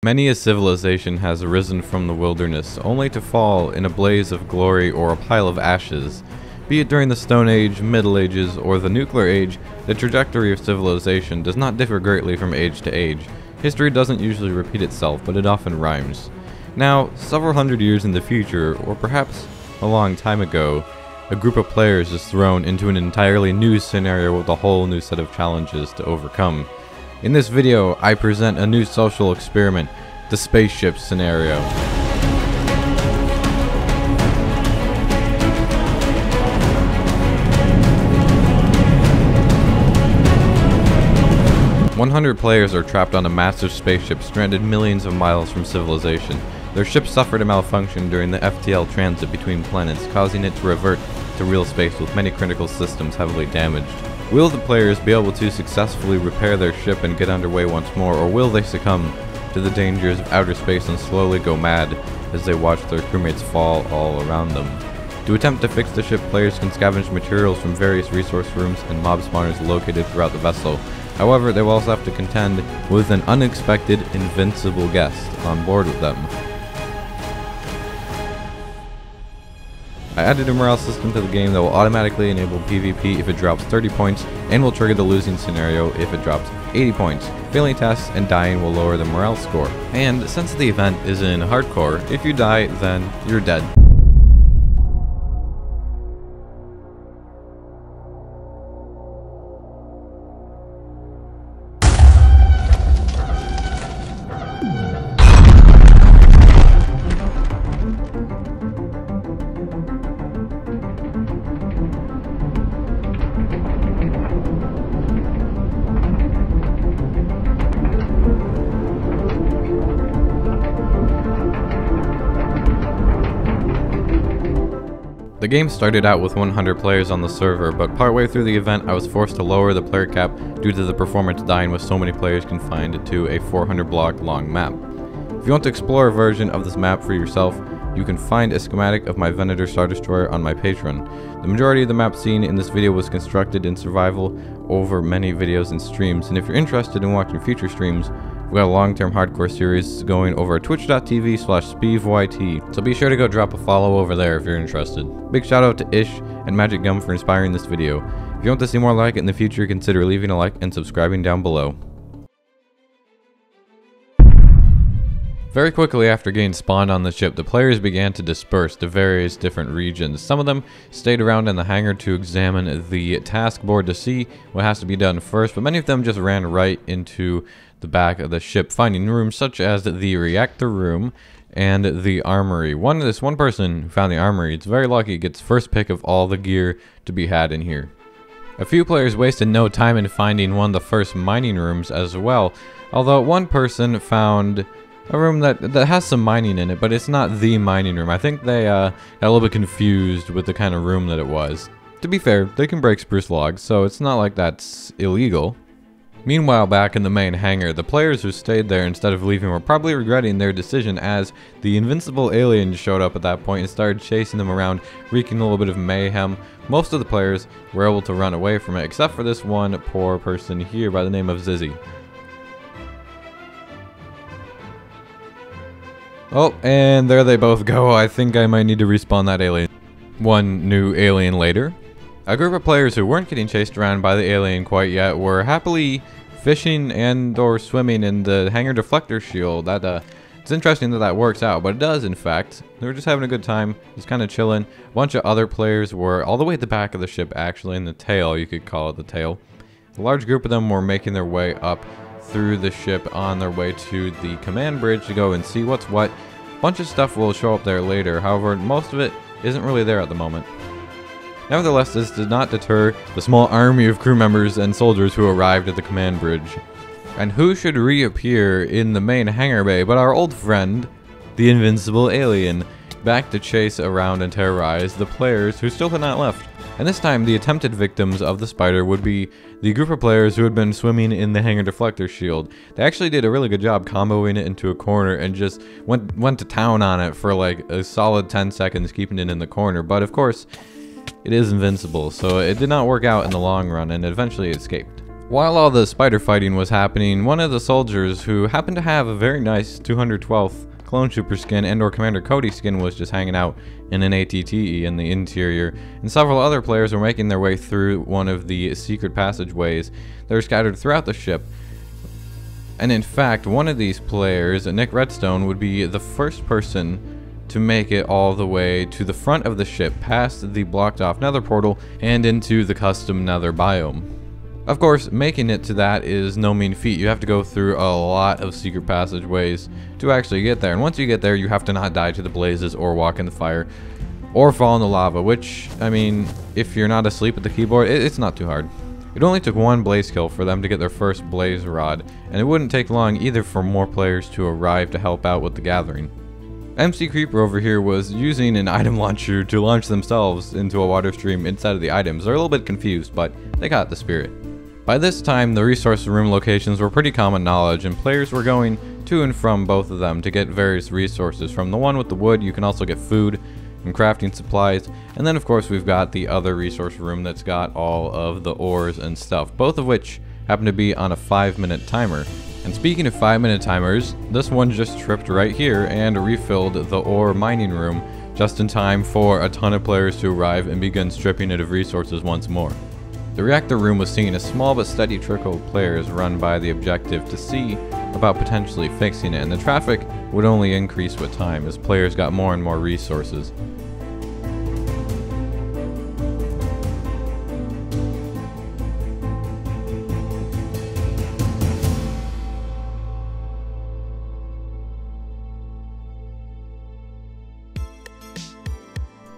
Many a civilization has arisen from the wilderness, only to fall in a blaze of glory or a pile of ashes. Be it during the Stone Age, Middle Ages, or the Nuclear Age, the trajectory of civilization does not differ greatly from age to age. History doesn't usually repeat itself, but it often rhymes. Now, several hundred years in the future, or perhaps a long time ago, a group of players is thrown into an entirely new scenario with a whole new set of challenges to overcome. In this video, I present a new social experiment, the spaceship scenario. "100 players are trapped on a massive spaceship stranded millions of miles from civilization. Their ship suffered a malfunction during the FTL transit between planets, causing it to revert to real space with many critical systems heavily damaged. Will the players be able to successfully repair their ship and get underway once more, or will they succumb to the dangers of outer space and slowly go mad as they watch their crewmates fall all around them? To attempt to fix the ship, players can scavenge materials from various resource rooms and mob spawners located throughout the vessel. However, they will also have to contend with an unexpected, invincible guest on board with them. I added a morale system to the game that will automatically enable PvP if it drops 30 points and will trigger the losing scenario if it drops 80 points. Failing tests and dying will lower the morale score. And since the event is in hardcore, if you die, then you're dead. The game started out with 100 players on the server, but partway through the event I was forced to lower the player cap due to the performance dying with so many players confined to a 400 block long map. If you want to explore a version of this map for yourself, you can find a schematic of my Venator Star Destroyer on my Patreon. The majority of the map seen in this video was constructed in survival over many videos and streams, and if you're interested in watching future streams, we've got a long-term hardcore series going over at twitch.tv/SbeevyT, so be sure to go drop a follow over there if you're interested. Big shout out to Ish and Magic Gum for inspiring this video. If you want to see more like it in the future, consider leaving a like and subscribing down below. Very quickly after getting spawned on the ship, the players began to disperse to various different regions. Some of them stayed around in the hangar to examine the task board to see what has to be done first, but many of them just ran right into the back of the ship, finding rooms such as the reactor room and the armory. This one person who found the armory, it's very lucky, gets first pick of all the gear to be had in here. A few players wasted no time in finding one of the first mining rooms as well, although one person found a room that has some mining in it, but it's not the mining room. I think they got a little bit confused with the kind of room that it was. To be fair, they can break spruce logs, so it's not like that's illegal. Meanwhile, back in the main hangar, the players who stayed there instead of leaving were probably regretting their decision, as the invincible aliens showed up at that point and started chasing them around, wreaking a little bit of mayhem. Most of the players were able to run away from it, except for this one poor person here by the name of Zizzy. Oh, and there they both go. I think I might need to respawn that alien. One new alien later. A group of players who weren't getting chased around by the alien quite yet were happily fishing and or swimming in the hangar deflector shield. It's interesting that works out, but it does in fact. They were just having a good time, just kind of chilling. A bunch of other players were all the way at the back of the ship, actually in the tail, you could call it the tail. A large group of them were making their way up through the ship on their way to the command bridge to go and see what's what. A bunch of stuff will show up there later, however most of it isn't really there at the moment. Nevertheless, this did not deter the small army of crew members and soldiers who arrived at the command bridge. And who should reappear in the main hangar bay but our old friend, the invincible alien, back to chase around and terrorize the players who still had not left. And this time, the attempted victims of the spider would be the group of players who had been swimming in the hangar deflector shield. They actually did a really good job comboing it into a corner and just went to town on it for like a solid 10 seconds, keeping it in the corner. But of course, it is invincible, so it did not work out in the long run, and it eventually escaped. While all the spider fighting was happening, one of the soldiers, who happened to have a very nice 212th Clone Trooper skin and or Commander Cody skin, was just hanging out in an ATTE in the interior, and several other players were making their way through one of the secret passageways that are scattered throughout the ship. And in fact, one of these players, Nick Redstone, would be the first person to make it all the way to the front of the ship, past the blocked off nether portal, and into the custom nether biome. Of course, making it to that is no mean feat. You have to go through a lot of secret passageways to actually get there. And once you get there, you have to not die to the blazes or walk in the fire or fall in the lava, which, I mean, if you're not asleep at the keyboard, it's not too hard. It only took one blaze kill for them to get their first blaze rod, and it wouldn't take long either for more players to arrive to help out with the gathering. MC Creeper over here was using an item launcher to launch themselves into a water stream inside of the items. They're a little bit confused, but they got the spirit. By this time, the resource room locations were pretty common knowledge, and players were going to and from both of them to get various resources. From the one with the wood, you can also get food and crafting supplies, and then of course we've got the other resource room that's got all of the ores and stuff, both of which happen to be on a 5-minute timer. And speaking of 5-minute timers, this one just tripped right here and refilled the ore mining room just in time for a ton of players to arrive and begin stripping it of resources once more. The reactor room was seeing a small but steady trickle of players run by the objective to see about potentially fixing it, and the traffic would only increase with time as players got more and more resources.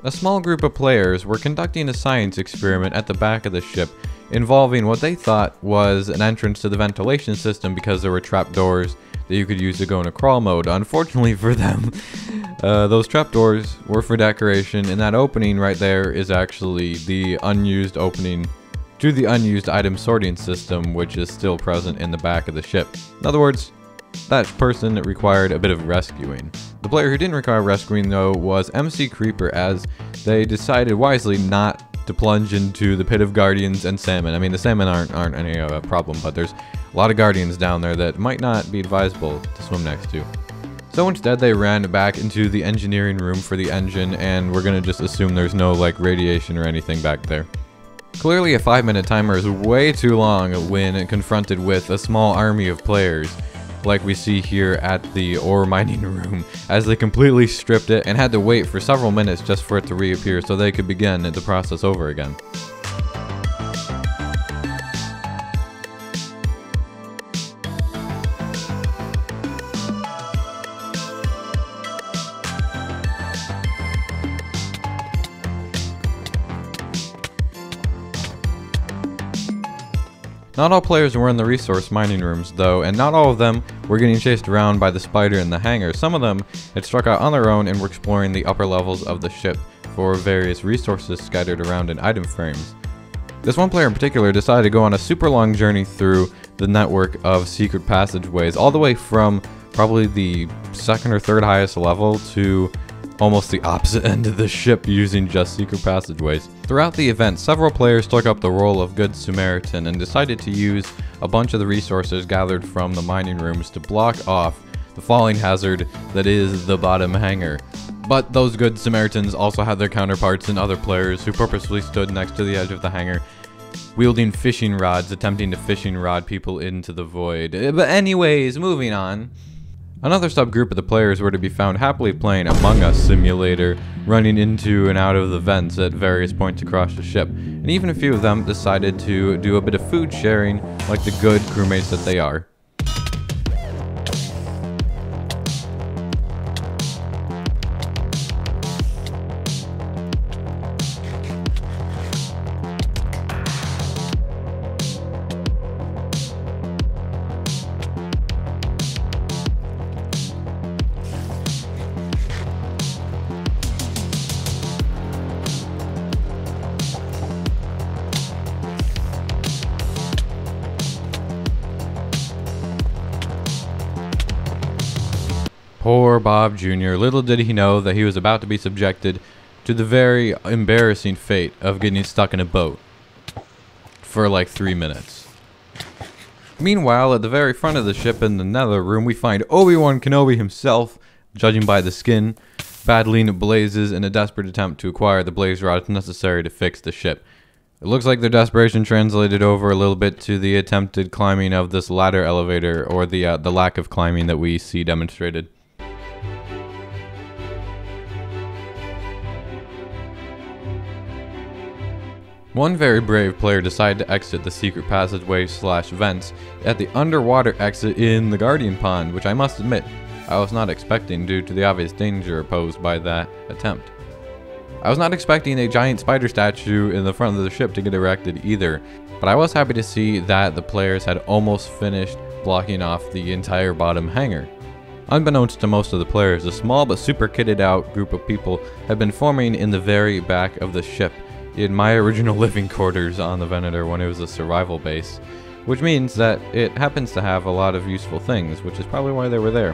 A small group of players were conducting a science experiment at the back of the ship involving what they thought was an entrance to the ventilation system because there were trapdoors that you could use to go into crawl mode. Unfortunately for them, those trapdoors were for decoration, and that opening right there is actually the unused opening to the unused item sorting system, which is still present in the back of the ship. In other words, that person required a bit of rescuing. The player who didn't require rescuing though was MC Creeper, as they decided wisely not to plunge into the pit of guardians and salmon. I mean, the salmon aren't any problem, but there's a lot of guardians down there that might not be advisable to swim next to. So instead they ran back into the engineering room for the engine, and we're gonna just assume there's no like radiation or anything back there. Clearly a 5-minute timer is way too long when confronted with a small army of players, like we see here at the ore mining room, as they completely stripped it and had to wait for several minutes just for it to reappear so they could begin the process over again. Not all players were in the resource mining rooms though, and not all of them were getting chased around by the spider in the hangar. Some of them had struck out on their own and were exploring the upper levels of the ship for various resources scattered around in item frames. This one player in particular decided to go on a super long journey through the network of secret passageways, all the way from probably the second or third highest level to almost the opposite end of the ship, using just secret passageways. Throughout the event, several players took up the role of Good Samaritan and decided to use a bunch of the resources gathered from the mining rooms to block off the falling hazard that is the bottom hangar. But those Good Samaritans also had their counterparts in other players who purposefully stood next to the edge of the hangar, wielding fishing rods, attempting to fishing rod people into the void. But anyways, moving on. Another subgroup of the players were to be found happily playing Among Us Simulator, running into and out of the vents at various points across the ship, and even a few of them decided to do a bit of food sharing like the good crewmates that they are. Poor Bob Jr. Little did he know that he was about to be subjected to the very embarrassing fate of getting stuck in a boat for like 3 minutes. Meanwhile, at the very front of the ship in the nether room, we find Obi-Wan Kenobi himself, judging by the skin, battling blazes in a desperate attempt to acquire the blaze rods necessary to fix the ship. It looks like their desperation translated over a little bit to the attempted climbing of this ladder elevator, or the lack of climbing that we see demonstrated. One very brave player decided to exit the secret passageway / vents at the underwater exit in the Guardian Pond, which I must admit, I was not expecting due to the obvious danger posed by that attempt. I was not expecting a giant spider statue in the front of the ship to get erected either, but I was happy to see that the players had almost finished blocking off the entire bottom hangar. Unbeknownst to most of the players, a small but super kitted out group of people had been forming in the very back of the ship, in my original living quarters on the Venator when it was a survival base, which means that it happens to have a lot of useful things, which is probably why they were there.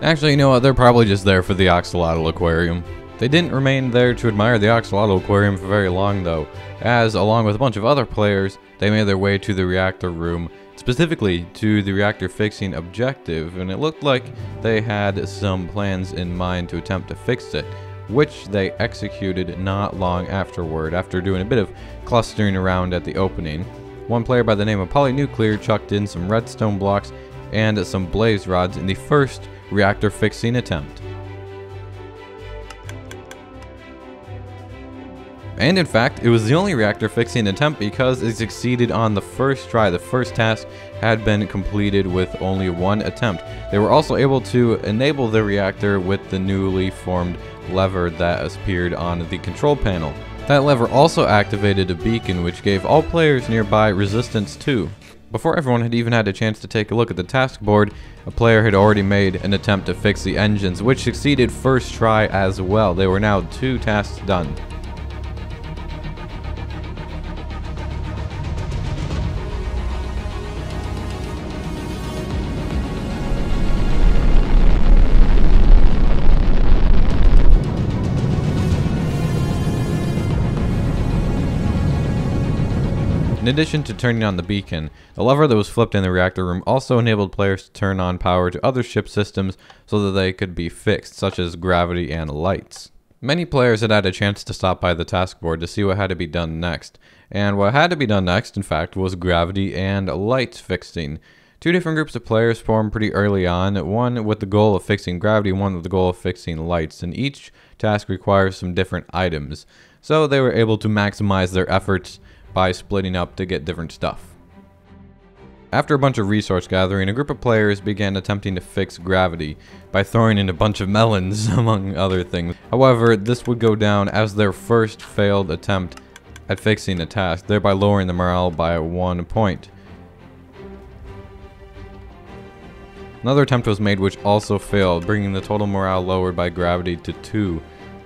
Actually, you know what, they're probably just there for the Axolotl Aquarium. They didn't remain there to admire the Axolotl Aquarium for very long though, as along with a bunch of other players, they made their way to the reactor room, specifically to the reactor fixing objective, and it looked like they had some plans in mind to attempt to fix it, which they executed not long afterward, after doing a bit of clustering around at the opening. One player by the name of Polynuclear chucked in some redstone blocks and some blaze rods in the first reactor fixing attempt. And in fact, it was the only reactor fixing attempt because it succeeded on the first try. The first task had been completed with only one attempt. They were also able to enable the reactor with the newly formed lever that appeared on the control panel. That lever also activated a beacon which gave all players nearby resistance 2. Before everyone had even had a chance to take a look at the task board, a player had already made an attempt to fix the engines, which succeeded first try as well. They were now 2 tasks done. In addition to turning on the beacon, the lever that was flipped in the reactor room also enabled players to turn on power to other ship systems so that they could be fixed, such as gravity and lights. Many players had had a chance to stop by the task board to see what had to be done next, and what had to be done next, in fact, was gravity and lights fixing. 2 different groups of players formed pretty early on, one with the goal of fixing gravity, one with the goal of fixing lights, and each task requires some different items, so they were able to maximize their efforts by splitting up to get different stuff. After a bunch of resource gathering, a group of players began attempting to fix gravity by throwing in a bunch of melons, among other things. However, this would go down as their first failed attempt at fixing a task, thereby lowering the morale by 1 point. Another attempt was made which also failed, bringing the total morale lowered by gravity to 2.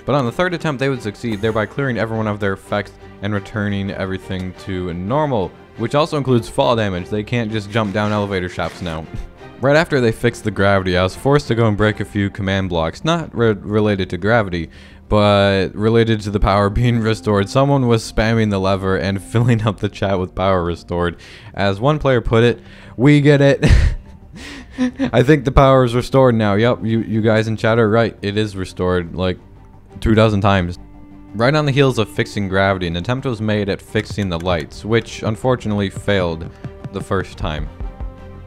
But on the 3rd attempt they would succeed, thereby clearing everyone of their effects and returning everything to normal, which also includes fall damage. They can't just jump down elevator shafts now. Right after they fixed the gravity, I was forced to go and break a few command blocks, not related to gravity, but related to the power being restored. Someone was spamming the lever and filling up the chat with power restored. As one player put it, we get it. I think the power is restored now. Yep, you guys in chat are right. It is restored like 24 times. Right on the heels of fixing gravity, an attempt was made at fixing the lights, which unfortunately failed the first time.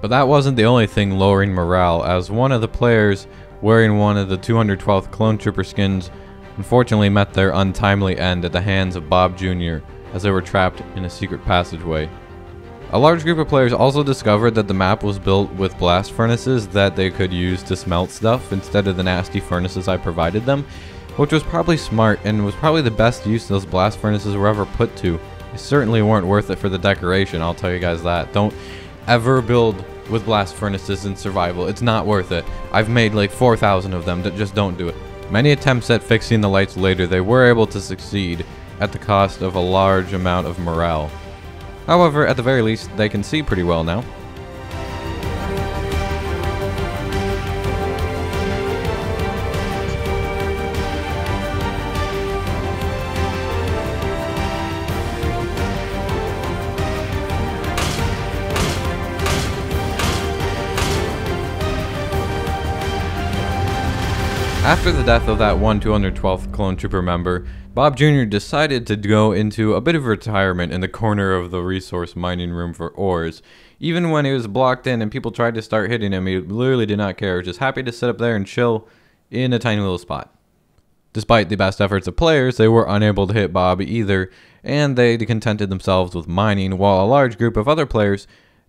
But that wasn't the only thing lowering morale, as one of the players wearing one of the 212th Clone Trooper skins unfortunately met their untimely end at the hands of Bob Jr. as they were trapped in a secret passageway. A large group of players also discovered that the map was built with blast furnaces that they could use to smelt stuff instead of the nasty furnaces I provided them, which was probably smart and was probably the best use those blast furnaces were ever put to. They certainly weren't worth it for the decoration, I'll tell you guys that. Don't ever build with blast furnaces in survival. It's not worth it. I've made like 4,000 of them. Just don't do it. Many attempts at fixing the lights later, they were able to succeed at the cost of a large amount of morale. However, at the very least, they can see pretty well now. After the death of that one 212th Clone Trooper member, Bob Jr. decided to go into a bit of retirement in the corner of the resource mining room for ores. Even when he was blocked in and people tried to start hitting him, he literally did not care. He was just happy to sit up there and chill in a tiny little spot. Despite the best efforts of players, they were unable to hit Bob either, and they contented themselves with mining, while a large group of other players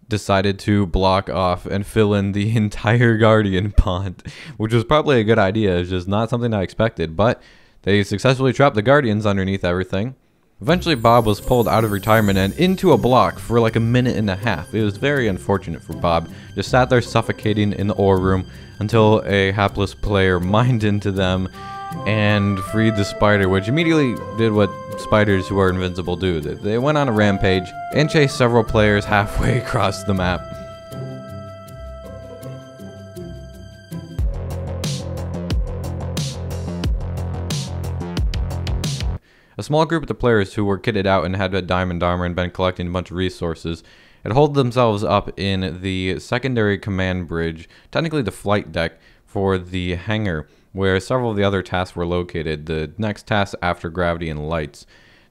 decided to block off and fill in the entire Guardian pond, which was probably a good idea. It's just not something I expected, but they successfully trapped the Guardians underneath everything. Eventually, Bob was pulled out of retirement and into a block for like a minute and a half. It was very unfortunate for Bob. Just sat there suffocating in the ore room until a hapless player mined into them and freed the spider, which immediately did what spiders who are invincible do. They went on a rampage and chased several players halfway across the map. A small group of the players who were kitted out and had a diamond armor and been collecting a bunch of resources had holed themselves up in the secondary command bridge, technically the flight deck, for the hangar, where several of the other tasks were located, the next task after gravity and lights.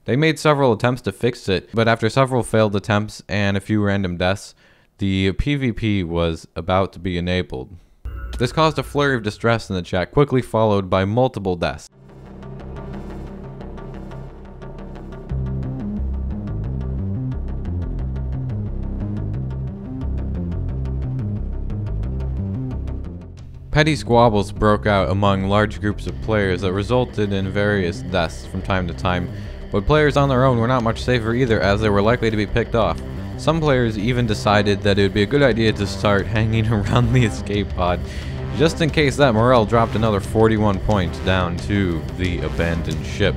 They made several attempts to fix it, but after several failed attempts and a few random deaths, the PvP was about to be enabled. This caused a flurry of distress in the chat, quickly followed by multiple deaths. Petty squabbles broke out among large groups of players that resulted in various deaths from time to time, but players on their own were not much safer either, as they were likely to be picked off. Some players even decided that it would be a good idea to start hanging around the escape pod, just in case that morale dropped another 41 points down to the abandoned ship.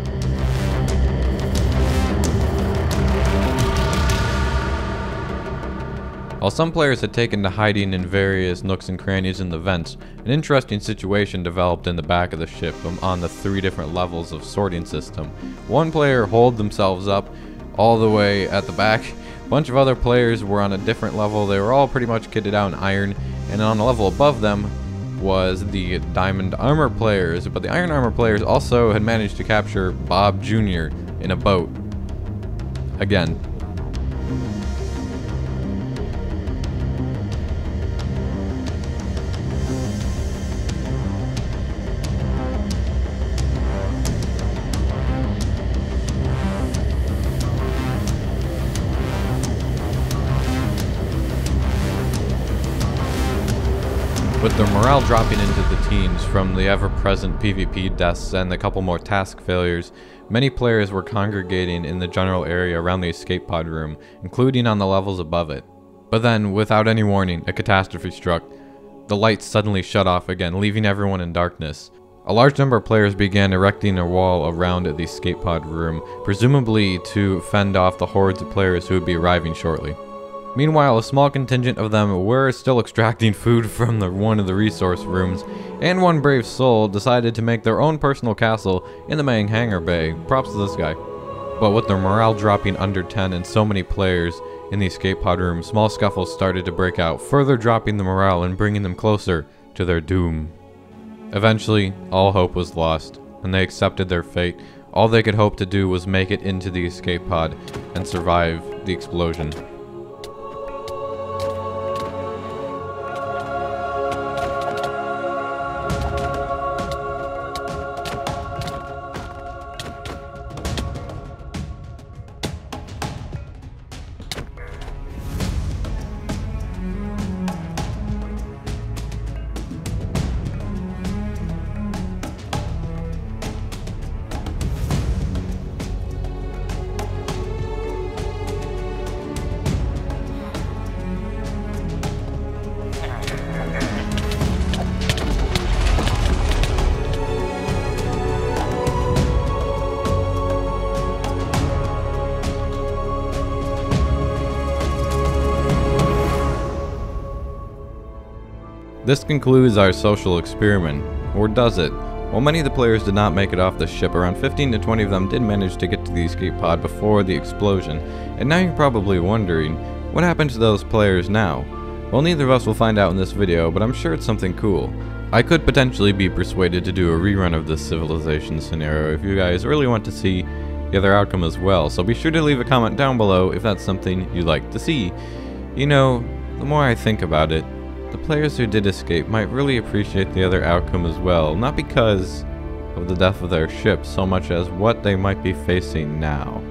While some players had taken to hiding in various nooks and crannies in the vents, an interesting situation developed in the back of the ship on the 3 different levels of sorting system. One player holed themselves up all the way at the back. A bunch of other players were on a different level. They were all pretty much kitted out in iron, and on a level above them was the diamond armor players, but the iron armor players also had managed to capture Bob Jr. in a boat. Again. With their morale dropping into the teens from the ever-present PvP deaths and a couple more task failures, many players were congregating in the general area around the escape pod room, including on the levels above it. But then, without any warning, a catastrophe struck. The lights suddenly shut off again, leaving everyone in darkness. A large number of players began erecting a wall around the escape pod room, presumably to fend off the hordes of players who would be arriving shortly. Meanwhile, a small contingent of them were still extracting food from one of the resource rooms, and one brave soul decided to make their own personal castle in the main hangar bay. Props to this guy. But with their morale dropping under 10 and so many players in the escape pod room, small scuffles started to break out, further dropping the morale and bringing them closer to their doom. Eventually, all hope was lost, and they accepted their fate. All they could hope to do was make it into the escape pod and survive the explosion. This concludes our social experiment, or does it? While many of the players did not make it off the ship, around 15 to 20 of them did manage to get to the escape pod before the explosion, and now you're probably wondering, what happened to those players now? Well, neither of us will find out in this video, but I'm sure it's something cool. I could potentially be persuaded to do a rerun of this civilization scenario if you guys really want to see the other outcome as well, so be sure to leave a comment down below if that's something you'd like to see. You know, the more I think about it, the players who did escape might really appreciate the other outcome as well, not because of the death of their ship so much as what they might be facing now.